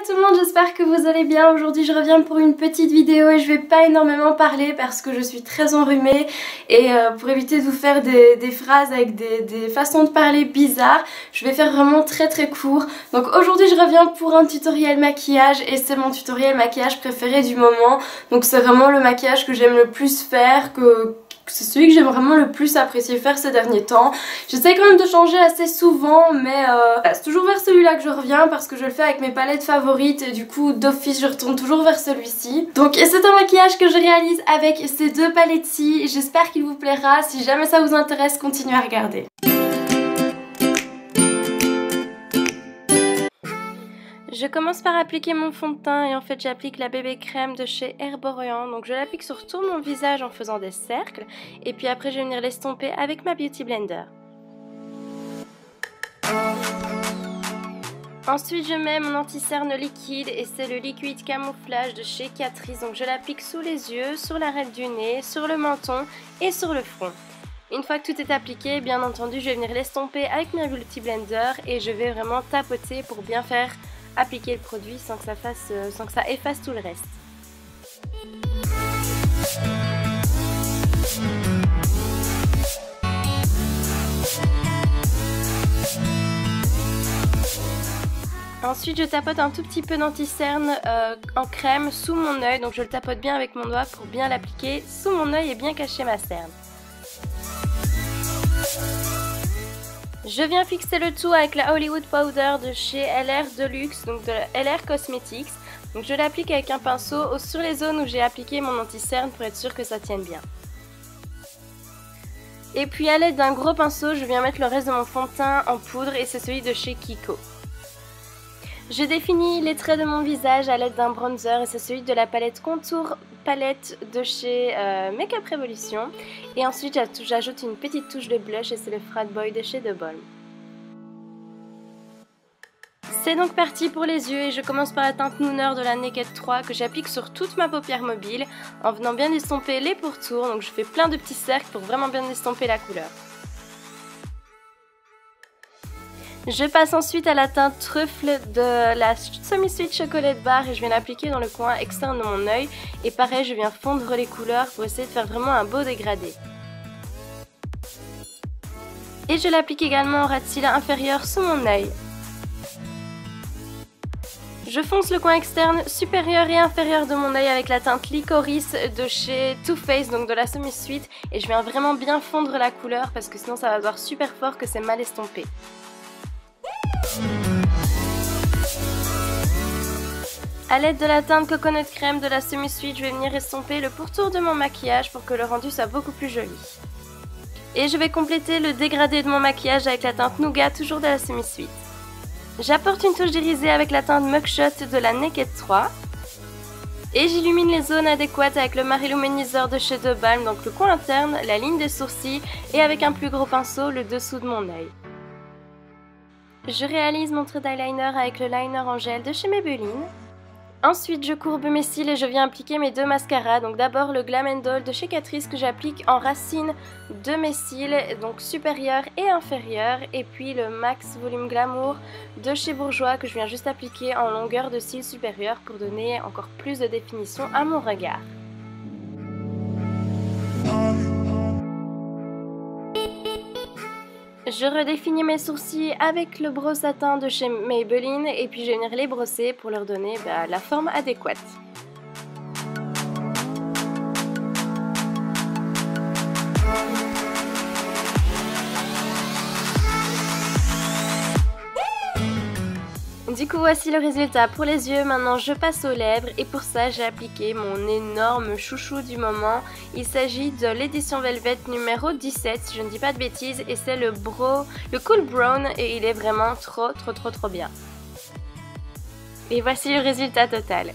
tout le monde, j'espère que vous allez bien. Aujourd'hui je reviens pour une petite vidéo et je vais pas énormément parler parce que je suis très enrhumée et pour éviter de vous faire des phrases avec des façons de parler bizarres, je vais faire vraiment très court. Donc aujourd'hui je reviens pour un tutoriel maquillage et c'est mon tutoriel maquillage préféré du moment. Donc c'est vraiment le maquillage que j'aime le plus faire, c'est celui que j'aime vraiment le plus apprécier faire ces derniers temps. J'essaie quand même de changer assez souvent, mais c'est toujours vers celui-là que je reviens parce que je le fais avec mes palettes favorites et du coup d'office je retourne toujours vers celui-ci. Donc c'est un maquillage que je réalise avec ces deux palettes-ci. J'espère qu'il vous plaira. Si jamais ça vous intéresse, continuez à regarder. Je commence par appliquer mon fond de teint et en fait j'applique la bébé crème de chez Herborian. Donc je l'applique sur tout mon visage en faisant des cercles et puis après je vais venir l'estomper avec ma Beauty Blender. Ensuite je mets mon anti-cerne liquide et c'est le liquide camouflage de chez Catrice. Donc je l'applique sous les yeux, sur l'arête du nez, sur le menton et sur le front. Une fois que tout est appliqué, bien entendu je vais venir l'estomper avec ma Beauty Blender et je vais vraiment tapoter pour bien faire appliquer le produit sans que ça efface tout le reste. Ensuite je tapote un tout petit peu d'anti-cerne en crème sous mon œil, donc je le tapote bien avec mon doigt pour bien l'appliquer sous mon œil et bien cacher ma cerne. Je viens fixer le tout avec la Hollywood Powder de chez LR Deluxe, donc de LR Cosmetics. Donc je l'applique avec un pinceau sur les zones où j'ai appliqué mon anti-cerne pour être sûr que ça tienne bien. Et puis à l'aide d'un gros pinceau, je viens mettre le reste de mon fond de teint en poudre et c'est celui de chez Kiko. Je définis les traits de mon visage à l'aide d'un bronzer et c'est celui de la palette Contour Palette de chez Make Up Revolution. Et ensuite j'ajoute une petite touche de blush et c'est le Frat Boy de chez The Balm. C'est donc parti pour les yeux et je commence par la teinte Nooner de la Naked 3 que j'applique sur toute ma paupière mobile en venant bien estomper les pourtours. Donc je fais plein de petits cercles pour vraiment bien estomper la couleur. Je passe ensuite à la teinte Truffle de la Semi-Sweet Chocolate Bar et je viens l'appliquer dans le coin externe de mon œil. Et pareil, je viens fondre les couleurs pour essayer de faire vraiment un beau dégradé. Et je l'applique également en ras de cils inférieur sous mon œil. Je fonce le coin externe supérieur et inférieur de mon œil avec la teinte Licorice de chez Too Faced, donc de la Semi-Sweet. Et je viens vraiment bien fondre la couleur parce que sinon ça va se voir super fort que c'est mal estompé. A l'aide de la teinte Coconut Crème de la Semi-Sweet, je vais venir estomper le pourtour de mon maquillage pour que le rendu soit beaucoup plus joli. Et je vais compléter le dégradé de mon maquillage avec la teinte Nougat, toujours de la Semi-Sweet. J'apporte une touche d'irisée avec la teinte Mugshot de la Naked 3. Et j'illumine les zones adéquates avec le Mariluminizer de chez The Balm, donc le coin interne, la ligne des sourcils et avec un plus gros pinceau le dessous de mon œil. Je réalise mon trait d'eyeliner avec le liner en gel de chez Maybelline. Ensuite, je courbe mes cils et je viens appliquer mes deux mascaras. Donc d'abord le Glam & Doll de chez Catrice que j'applique en racine de mes cils, donc supérieur et inférieur. Et puis le Max Volume Glamour de chez Bourjois que je viens juste appliquer en longueur de cils supérieur pour donner encore plus de définition à mon regard. Je redéfinis mes sourcils avec le brosse à teint de chez Maybelline et puis je vais venir les brosser pour leur donner la forme adéquate. Du coup voici le résultat pour les yeux. Maintenant je passe aux lèvres et pour ça j'ai appliqué mon énorme chouchou du moment. Il s'agit de l'édition Velvet numéro 17 si je ne dis pas de bêtises et c'est le Cool Brown et il est vraiment trop bien. Et voici le résultat total.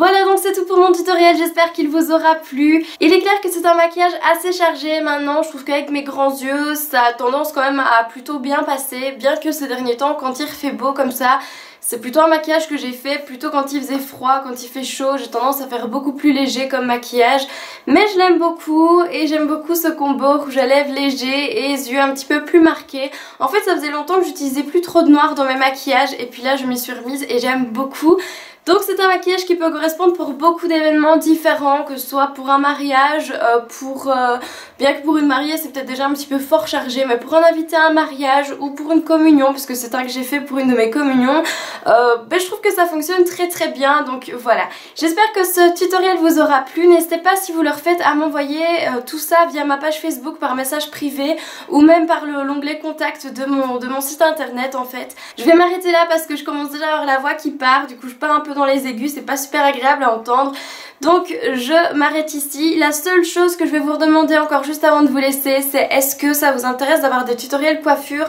Voilà, donc c'est tout pour mon tutoriel, j'espère qu'il vous aura plu. Il est clair que c'est un maquillage assez chargé maintenant, je trouve qu'avec mes grands yeux ça a tendance quand même à plutôt bien passer, bien que ces derniers temps quand il fait beau comme ça, c'est plutôt un maquillage que j'ai fait plutôt quand il faisait froid, quand il fait chaud, j'ai tendance à faire beaucoup plus léger comme maquillage. Mais je l'aime beaucoup et j'aime beaucoup ce combo rouge à lèvres léger et yeux un petit peu plus marqués. En fait ça faisait longtemps que j'utilisais plus trop de noir dans mes maquillages et puis là je m'y suis remise et j'aime beaucoup. Donc c'est un maquillage qui peut correspondre pour beaucoup d'événements différents, que ce soit pour un mariage, bien que pour une mariée c'est peut-être déjà un petit peu fort chargé, mais pour un invité à un mariage ou pour une communion, parce que c'est un que j'ai fait pour une de mes communions, je trouve que ça fonctionne très bien, donc voilà. J'espère que ce tutoriel vous aura plu, n'hésitez pas si vous le refaites à m'envoyer tout ça via ma page Facebook par message privé ou même par l'onglet contact de mon site internet en fait. Je vais m'arrêter là parce que je commence déjà à avoir la voix qui part, du coup je pars un peu dans les aigus, c'est pas super agréable à entendre. Donc je m'arrête ici. La seule chose que je vais vous redemander encore juste avant de vous laisser, c'est est-ce que ça vous intéresse d'avoir des tutoriels coiffure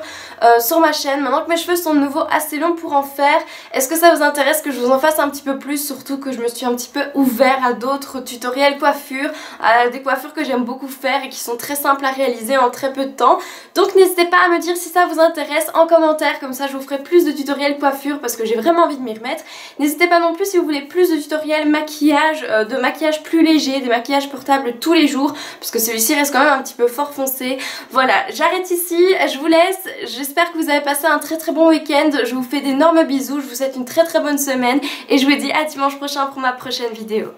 sur ma chaîne. Maintenant que mes cheveux sont de nouveau assez longs pour en faire, est-ce que ça vous intéresse que je vous en fasse un petit peu plus, surtout que je me suis un petit peu ouvert à d'autres tutoriels coiffure, à des coiffures que j'aime beaucoup faire et qui sont très simples à réaliser en très peu de temps. Donc n'hésitez pas à me dire si ça vous intéresse en commentaire, comme ça je vous ferai plus de tutoriels coiffure parce que j'ai vraiment envie de m'y remettre. N'hésitez pas non plus si vous voulez plus de tutoriels maquillage, de maquillage plus léger, des maquillages portables tous les jours, parce que celui-ci reste quand même un petit peu fort foncé. Voilà, j'arrête ici, je vous laisse, j'espère que vous avez passé un très bon week-end, je vous fais d'énormes bisous, je vous souhaite une très bonne semaine et je vous dis à dimanche prochain pour ma prochaine vidéo.